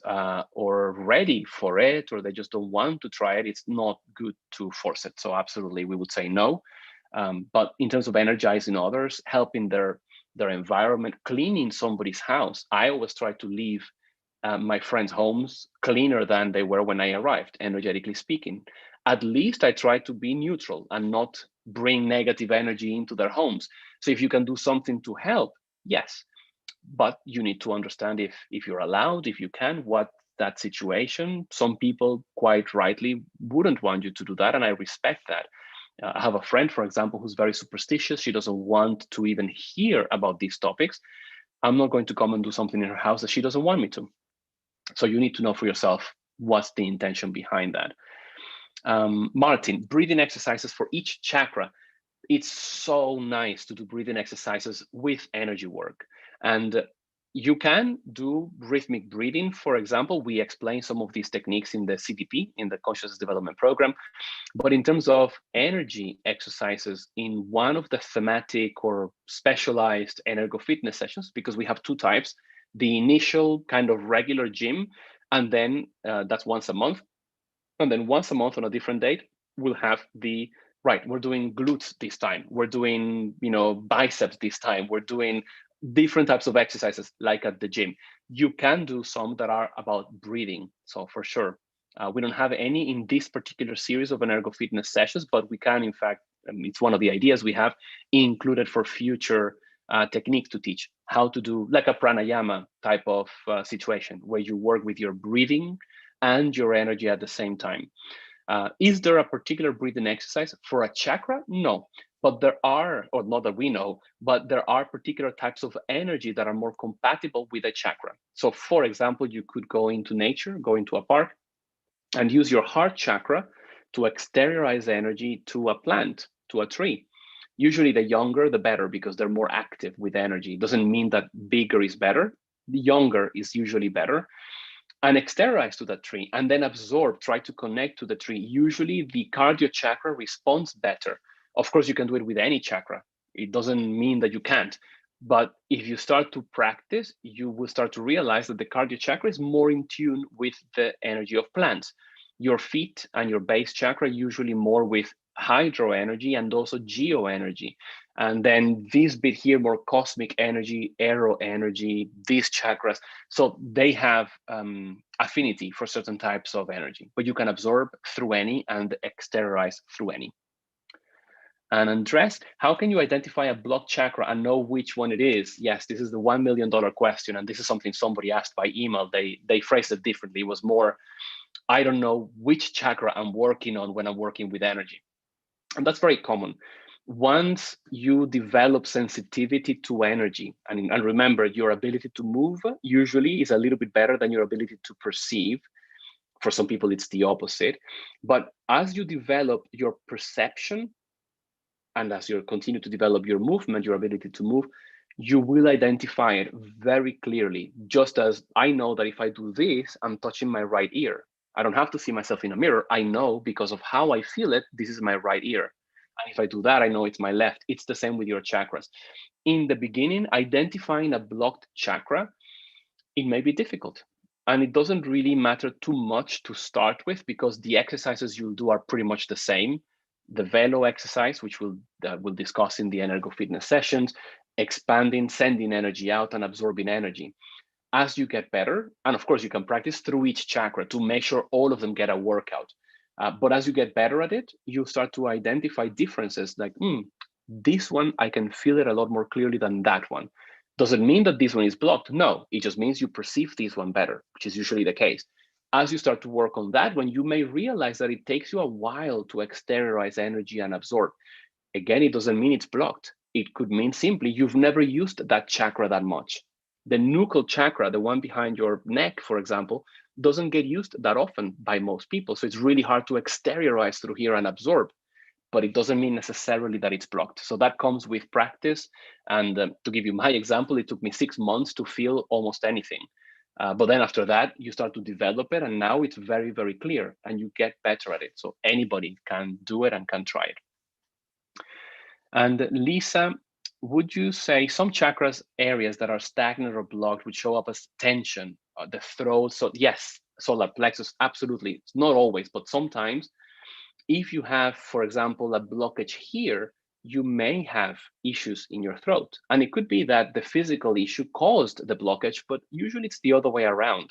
or ready for it, or they just don't want to try it, it's not good to force it. So absolutely, we would say no. But in terms of energizing others, helping their environment, cleaning somebody's house, I always try to leave my friends' homes cleaner than they were when I arrived, energetically speaking. At least I try to be neutral and not bring negative energy into their homes. So if you can do something to help, yes, but you need to understand if you're allowed, if you can, what that situation. Some people quite rightly wouldn't want you to do that, and I respect that. I have a friend, for example, who's very superstitious. She doesn't want to even hear about these topics. I'm not going to come and do something in her house that she doesn't want me to. So you need to know for yourself what's the intention behind that. Martin, breathing exercises for each chakra. It's so nice to do breathing exercises with energy work. And you can do rhythmic breathing. For example, we explain some of these techniques in the CDP, in the Consciousness Development Program. But in terms of energy exercises, in one of the thematic or specialized Energo Fitness sessions, because we have two types, the initial kind of regular gym, and then that's once a month. And then once a month on a different date, we'll have we're doing glutes this time. We're doing, biceps this time. We're doing different types of exercises like at the gym. You can do some that are about breathing. So for sure, we don't have any in this particular series of Energo Fitness sessions, but we can, in fact, it's one of the ideas we have included for future techniques to teach how to do like a pranayama type of situation where you work with your breathing and your energy at the same time. Is there a particular breathing exercise for a chakra? No, but there are, or not that we know, but there are particular types of energy that are more compatible with a chakra. So for example, you could go into nature, go into a park, and use your heart chakra to exteriorize energy to a plant, to a tree. Usually the younger, the better, because they're more active with energy. Doesn't mean that bigger is better. The younger is usually better. And exteriorize to that tree, and then absorb, try to connect to the tree. Usually the cardio chakra responds better. Of course, you can do it with any chakra. It doesn't mean that you can't. But if you start to practice, you will start to realize that the cardio chakra is more in tune with the energy of plants. Your feet and your base chakra usually more with hydro energy and also geo energy. And then this bit here, more cosmic energy, aero energy, these chakras. So they have affinity for certain types of energy, but you can absorb through any and exteriorize through any. And Andres, how can you identify a blocked chakra and know which one it is? Yes, this is the $1 million question. And this is something somebody asked by email. They phrased it differently. It was more, I don't know which chakra I'm working on when I'm working with energy. And that's very common. Once you develop sensitivity to energy, and remember, your ability to move usually is a little bit better than your ability to perceive. For some people, it's the opposite. But as you develop your perception, and as you continue to develop your movement, your ability to move, you will identify it very clearly. Just as I know that if I do this, I'm touching my right ear. I don't have to see myself in a mirror. I know because of how I feel it, this is my right ear. And if I do that, I know it's my left. It's the same with your chakras. In the beginning, identifying a blocked chakra, it may be difficult. And it doesn't really matter too much to start with because the exercises you'll do are pretty much the same. The velo exercise, which we'll discuss in the Energo Fitness sessions, expanding, sending energy out, and absorbing energy. As you get better, and of course you can practice through each chakra to make sure all of them get a workout. But as you get better at it, you start to identify differences like, this one, I can feel it a lot more clearly than that one. Does it mean that this one is blocked? No, it just means you perceive this one better, which is usually the case. As you start to work on that one, you may realize that it takes you a while to exteriorize energy and absorb. Again, it doesn't mean it's blocked. It could mean simply you've never used that chakra that much. The Knuckle Chakra, the one behind your neck, for example, doesn't get used that often by most people. So it's really hard to exteriorize through here and absorb, but it doesn't mean necessarily that it's blocked. So that comes with practice. And to give you my example, it took me 6 months to feel almost anything. But then after that, you start to develop it, and now it's very, very clear, and you get better at it. So anybody can do it and can try it. And Lisa, would you say some chakras areas that are stagnant or blocked would show up as tension, the throat? So yes, solar plexus, absolutely. It's not always, but sometimes. If you have, for example, a blockage here, you may have issues in your throat. And it could be that the physical issue caused the blockage, but usually it's the other way around.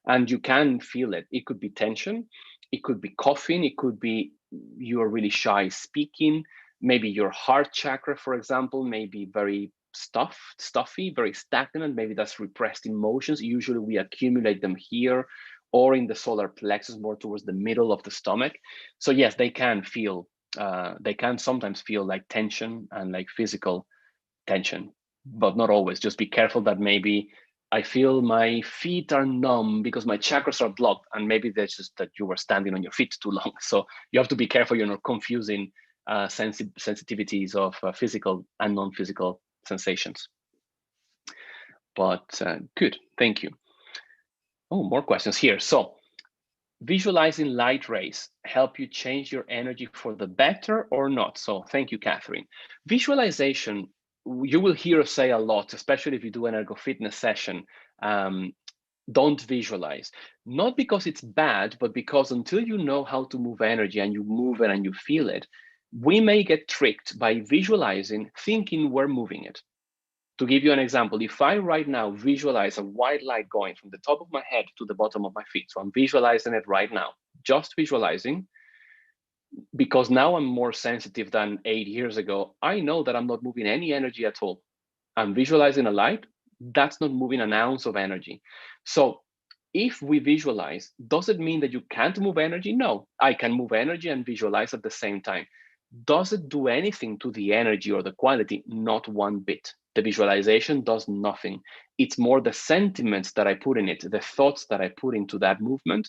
And you can feel it. It could be tension, it could be coughing, it could be you're really shy speaking. Maybe your heart chakra, for example, may be very stuffy, very stagnant. Maybe that's repressed emotions. Usually we accumulate them here or in the solar plexus, more towards the middle of the stomach. So yes, they can sometimes feel like tension and like physical tension, but not always. Just be careful that maybe I feel my feet are numb because my chakras are blocked, and maybe that's just that you were standing on your feet too long. So you have to be careful you're not confusing sensitivities of physical and non-physical sensations. But good, thank you. Oh, more questions here. So visualizing light rays help you change your energy for the better or not? So thank you, Catherine. Visualization, you will hear us say a lot, especially if you do an Ergo Fitness session. Don't visualize, not because it's bad, but because until you know how to move energy and you move it and you feel it, we may get tricked by visualizing, thinking we're moving it. To give you an example, if I right now visualize a white light going from the top of my head to the bottom of my feet, so I'm visualizing it right now, just visualizing, because now I'm more sensitive than 8 years ago, I know that I'm not moving any energy at all. I'm visualizing a light, that's not moving an ounce of energy. So if we visualize, does it mean that you can't move energy? No, I can move energy and visualize at the same time. Does it do anything to the energy or the quality? Not one bit. The visualization does nothing. It's more the sentiments that I put in it, the thoughts that I put into that movement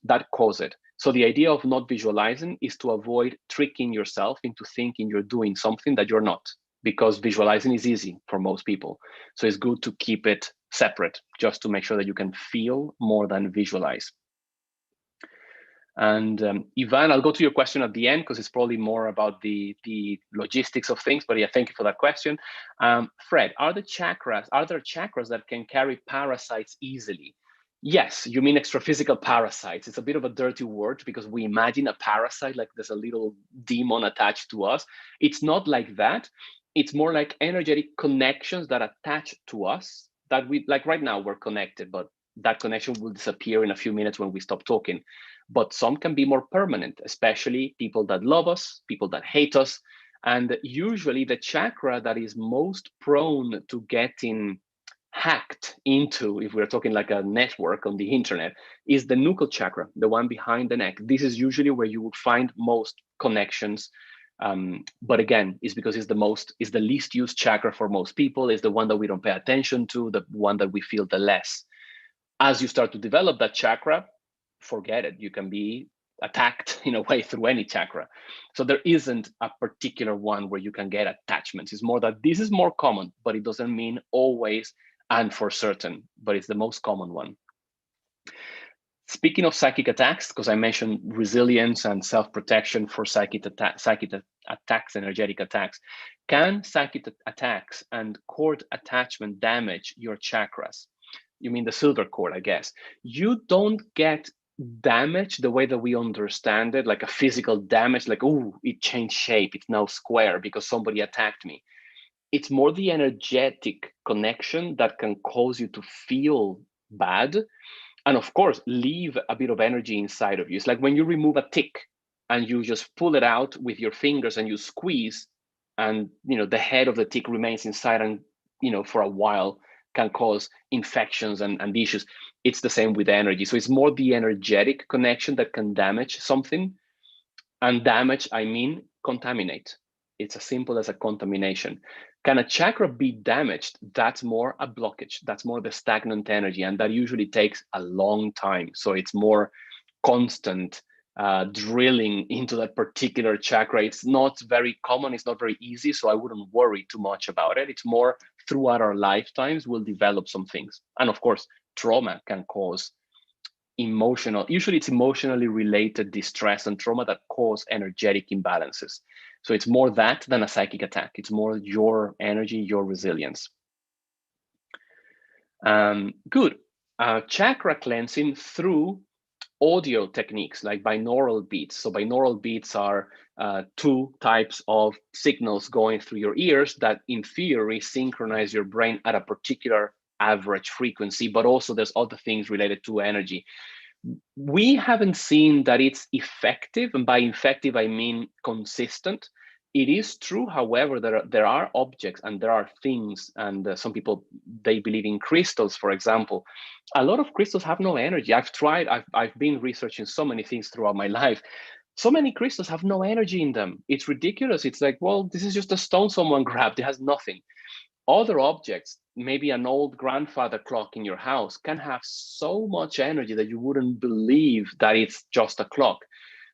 that cause it. So the idea of not visualizing is to avoid tricking yourself into thinking you're doing something that you're not, because visualizing is easy for most people. So it's good to keep it separate, just to make sure that you can feel more than visualize. And Ivan, I'll go to your question at the end because it's probably more about the logistics of things. But yeah, thank you for that question. Fred, are there chakras that can carry parasites easily? Yes, you mean extraphysical parasites. It's a bit of a dirty word because we imagine a parasite like there's a little demon attached to us. It's not like that. It's more like energetic connections that attach to us that we, like right now, we're connected, but that connection will disappear in a few minutes when we stop talking. But some can be more permanent, especially people that love us, people that hate us. And usually the chakra that is most prone to getting hacked into, if we're talking like a network on the internet, is the Knuckle Chakra, the one behind the neck. This is usually where you would find most connections. But again, it's because it's the least used chakra for most people, is the one that we don't pay attention to, the one that we feel the less. As you start to develop that chakra, forget it. You can be attacked in a way through any chakra. So there isn't a particular one where you can get attachments. It's more that this is more common, but it doesn't mean always and for certain, but it's the most common one. Speaking of psychic attacks, because I mentioned resilience and self-protection for psychic attacks, energetic attacks, can psychic attacks and cord attachment damage your chakras? You mean the silver cord, I guess. You don't get damage the way that we understand it, like a physical damage, like, oh, it changed shape, it's now square because somebody attacked me. It's more the energetic connection that can cause you to feel bad, and of course leave a bit of energy inside of you. It's like when you remove a tick and you just pull it out with your fingers and you squeeze, and the head of the tick remains inside, and for a while can cause infections and issues. It's the same with energy. So it's more the energetic connection that can damage something. And damage, I mean contaminate. It's as simple as a contamination. Can a chakra be damaged? That's more a blockage. That's more the stagnant energy. And that usually takes a long time. So it's more constant drilling into that particular chakra. It's not very common. It's not very easy. So I wouldn't worry too much about it. It's more throughout our lifetimes, we'll develop some things. And of course, trauma can cause usually it's emotionally related distress and trauma that cause energetic imbalances. So it's more that than a psychic attack. It's more your energy, your resilience. Good. Chakra cleansing through audio techniques like binaural beats. So binaural beats are two types of signals going through your ears that in theory synchronize your brain at a particular average frequency, but also there's other things related to energy. We haven't seen that it's effective, and by effective I mean consistent. It is true, however, there are objects and there are things, and some people, they believe in crystals, for example. A lot of crystals have no energy. I've been researching so many things throughout my life. So many crystals have no energy in them. It's ridiculous. It's like, well, this is just a stone someone grabbed. It has nothing. Other objects, maybe an old grandfather clock in your house, can have so much energy that you wouldn't believe that it's just a clock.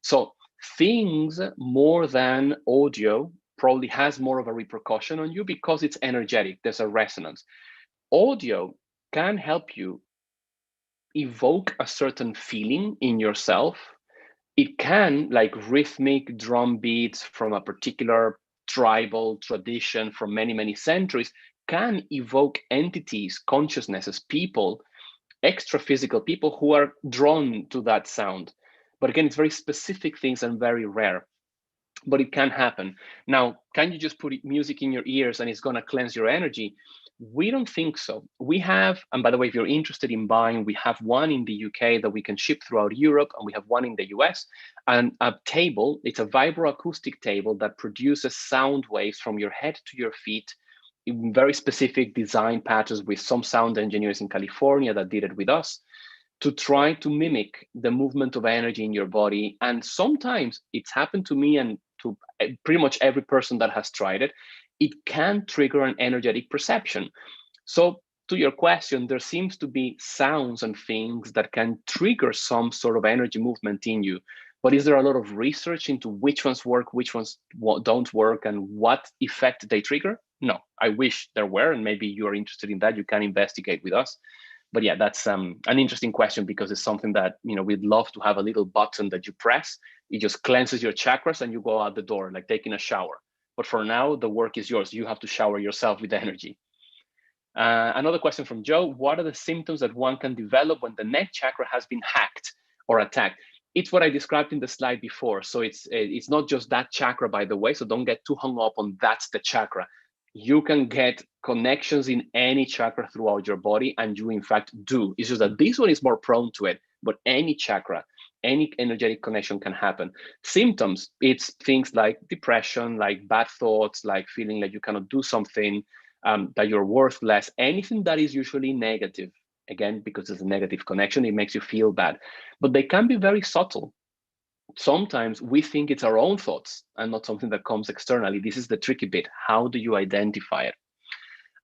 So things more than audio probably has more of a repercussion on you because it's energetic. There's a resonance. Audio can help you evoke a certain feeling in yourself. It can, like rhythmic drum beats from a particular tribal tradition from many, many centuries, can evoke entities, consciousnesses, people, extra physical people who are drawn to that sound. But again, it's very specific things and very rare, but it can happen. Now, can you just put music in your ears and it's going to cleanse your energy? We don't think so. We have, and by the way, if you're interested in buying, we have one in the UK that we can ship throughout Europe, and we have one in the US, and a table. It's a vibroacoustic table that produces sound waves from your head to your feet in very specific design patterns, with some sound engineers in California that did it with us, to try to mimic the movement of energy in your body. And sometimes it's happened to me and to pretty much every person that has tried it. It can trigger an energetic perception. So to your question, there seems to be sounds and things that can trigger some sort of energy movement in you. But is there a lot of research into which ones work, which ones don't work, and what effect they trigger? No, I wish there were, and maybe you're interested in that. You can investigate with us. But yeah, that's an interesting question, because it's something that we'd love to have a little button that you press. It just cleanses your chakras and you go out the door like taking a shower. But for now, the work is yours. You have to shower yourself with energy. Another question from Joe: what are the symptoms that one can develop when the neck chakra has been hacked or attacked? It's what I described in the slide before. So it's not just that chakra, by the way. So don't get too hung up on that's the chakra. You can get connections in any chakra throughout your body, and you in fact do. It's just that this one is more prone to it, but any chakra, Any energetic connection can happen. Symptoms, it's things like depression, like bad thoughts, like feeling like you cannot do something, that you're worthless, anything that is usually negative. Again, because it's a negative connection, it makes you feel bad. But they can be very subtle. Sometimes we think it's our own thoughts and not something that comes externally. This is the tricky bit. How do you identify it?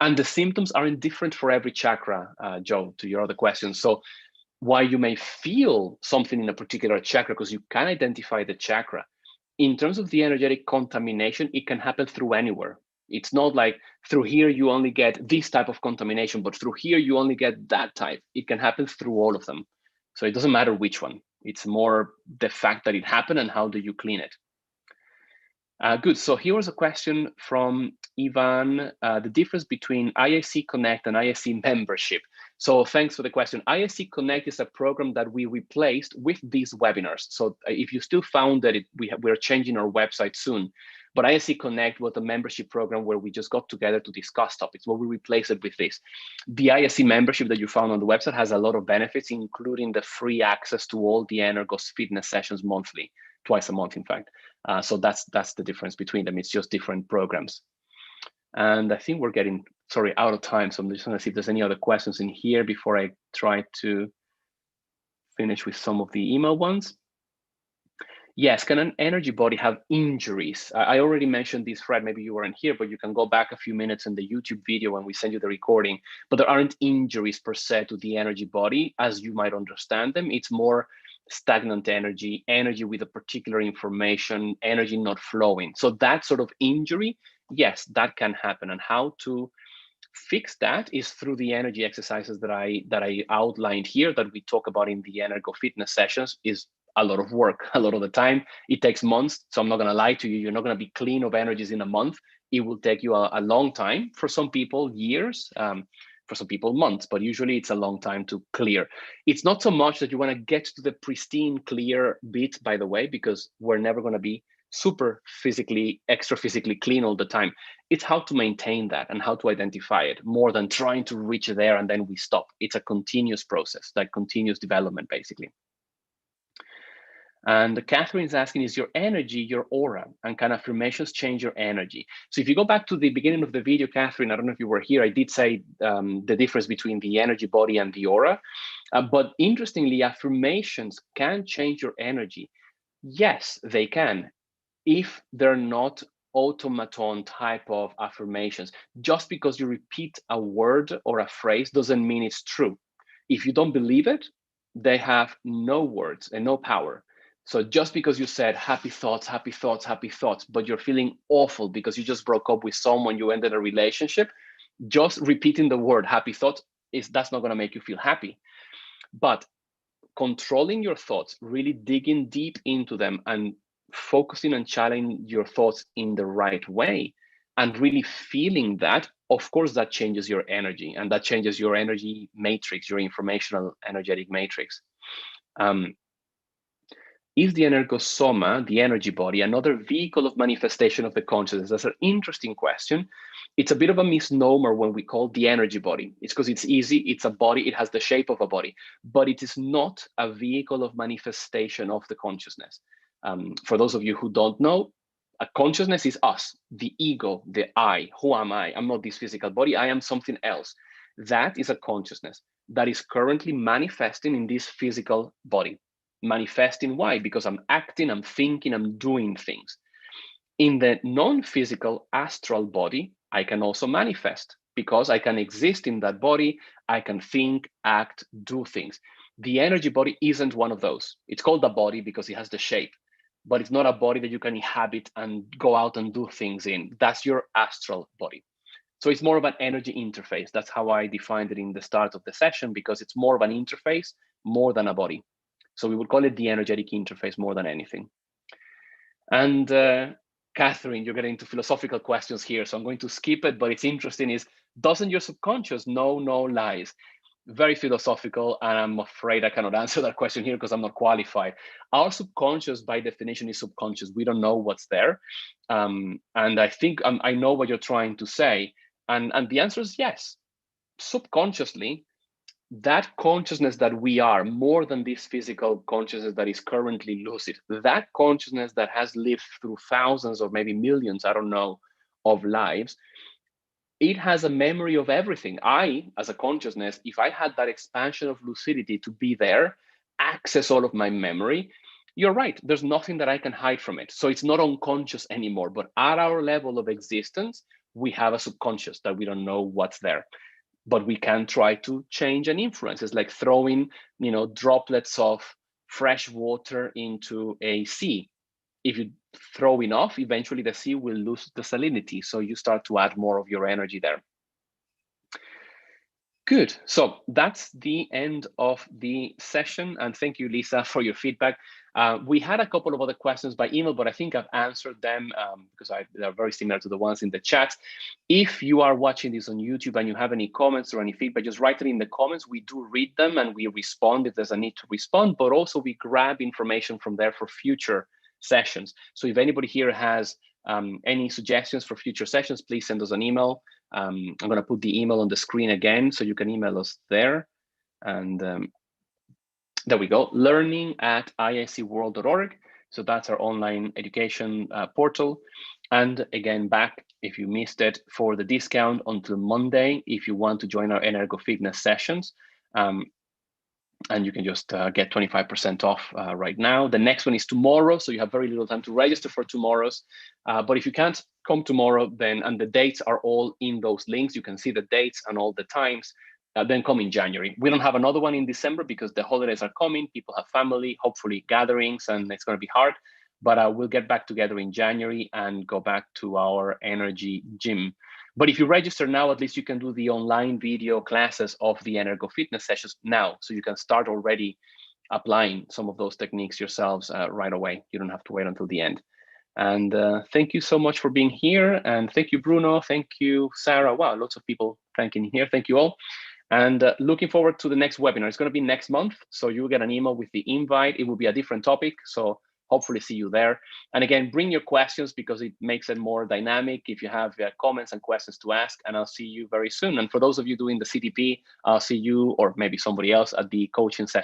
And the symptoms aren't different for every chakra, Joe, to your other question. So why you may feel something in a particular chakra, because you can identify the chakra. In terms of the energetic contamination, it can happen through anywhere. It's not like through here you only get this type of contamination, but through here you only get that type. It can happen through all of them. So it doesn't matter which one. It's more the fact that it happened and how do you clean it. Good. So here was a question from Ivan, the difference between IIC Connect and IIC membership. So thanks for the question. IIC Connect is a program that we replaced with these webinars. So if you still found that we're changing our website soon, but IIC Connect was a membership program where we just got together to discuss topics. Well, we replaced it with this. The IIC membership that you found on the website has a lot of benefits, including the free access to all the Energize fitness sessions monthly, twice a month, in fact. So that's the difference between them. It's just different programs. And I think we're getting, out of time. So I'm just gonna see if there's any other questions in here before I try to finish with some of the email ones. Yes, can an energy body have injuries? I already mentioned this, Fred, maybe you weren't here, but you can go back a few minutes in the YouTube video when we send you the recording. But there aren't injuries per se to the energy body, as you might understand them. It's more stagnant energy, energy with a particular information, energy not flowing. So that sort of injury, yes, that can happen. And how to fix that is through the energy exercises that I outlined here, that we talk about in the Energo fitness sessions. Is a lot of work, a lot of the time. It takes months. So I'm not going to lie to you. You're not going to be clean of energies in a month. It will take you a long time. For some people, years. For some people, months, but usually it's a long time to clear. It's not so much that you want to get to the pristine clear bit, by the way, because we're never going to be super physically, extra physically clean all the time. It's how to maintain that and how to identify it, more than trying to reach there and then we stop. It's a continuous process, like continuous development, basically. And Catherine's asking, is your energy your aura? And can affirmations change your energy? So if you go back to the beginning of the video, Catherine, I don't know if you were here, I did say the difference between the energy body and the aura. But interestingly, affirmations can change your energy. Yes, they can, if they're not automaton type of affirmations. Just because you repeat a word or a phrase doesn't mean it's true. If you don't believe it, they have no words and no power. So just because you said happy thoughts, happy thoughts, happy thoughts, but you're feeling awful because you just broke up with someone, you ended a relationship, just repeating the word happy thoughts, that's not going to make you feel happy. But controlling your thoughts, really digging deep into them and focusing on channeling your thoughts in the right way and really feeling that, of course, that changes your energy, and that changes your energy matrix, your informational energetic matrix. Is the energosoma, the energy body, another vehicle of manifestation of the consciousness? That's an interesting question. It's a bit of a misnomer when we call the energy body. It's because it's easy, it's a body, it has the shape of a body, but it is not a vehicle of manifestation of the consciousness. For those of you who don't know, a consciousness is us, the ego, the I. Who am I? I'm not this physical body, I am something else. That is a consciousness that is currently manifesting in this physical body. Manifesting, why? Because I'm acting, I'm thinking, I'm doing things. In the non-physical astral body, I can also manifest because I can exist in that body, I can think, act, do things. The energy body isn't one of those. It's called a body because it has the shape, but it's not a body that you can inhabit and go out and do things in. That's your astral body. So it's more of an energy interface. That's how I defined it in the start of the session, because it's more of an interface more than a body. So we would call it the energetic interface more than anything. And Catherine, you're getting into philosophical questions here, so I'm going to skip it, but it's interesting is, doesn't your subconscious know no lies? Very philosophical, and I'm afraid I cannot answer that question here because I'm not qualified. Our subconscious, by definition, is subconscious. We don't know what's there. And I think I know what you're trying to say. And the answer is yes. Subconsciously, that consciousness that we are, more than this physical consciousness that is currently lucid, that consciousness that has lived through thousands or maybe millions, I don't know, of lives, it has a memory of everything. I, as a consciousness, if I had that expansion of lucidity to be there, access all of my memory, you're right, there's nothing that I can hide from it. So it's not unconscious anymore, but at our level of existence, we have a subconscious that we don't know what's there, but we can try to change and influence. It's like throwing, droplets of fresh water into a sea. If you throw enough, eventually the sea will lose the salinity. So you start to add more of your energy there. Good. So that's the end of the session. And thank you, Lisa, for your feedback. We had a couple of other questions by email, but I think I've answered them because they're very similar to the ones in the chat. If you are watching this on YouTube and you have any comments or any feedback, just write it in the comments. We do read them and we respond if there's a need to respond, but also we grab information from there for future sessions. So if anybody here has any suggestions for future sessions, please send us an email. I'm going to put the email on the screen again, so you can email us there. And there we go, learning@iicworld.org. So that's our online education portal. And again, back, if you missed it, for the discount until Monday, if you want to join our Energo Fitness sessions. And you can just get 25% off right now. The next one is tomorrow, so you have very little time to register for tomorrow's. But if you can't come tomorrow, and the dates are all in those links, you can see the dates and all the times, then come in January. We don't have another one in December because the holidays are coming, people have family, hopefully gatherings, and it's going to be hard. But we'll get back together in January and go back to our energy gym. But if you register now, at least you can do the online video classes of the Energo Fitness sessions now. So you can start already applying some of those techniques yourselves right away. You don't have to wait until the end. And thank you so much for being here. And thank you, Bruno. Thank you, Sarah. Wow, lots of people thanking here. Thank you all. And looking forward to the next webinar. It's going to be next month. So you'll get an email with the invite. It will be a different topic. So hopefully see you there. And again, bring your questions because it makes it more dynamic if you have comments and questions to ask, and I'll see you very soon. And for those of you doing the CTP, I'll see you or maybe somebody else at the coaching session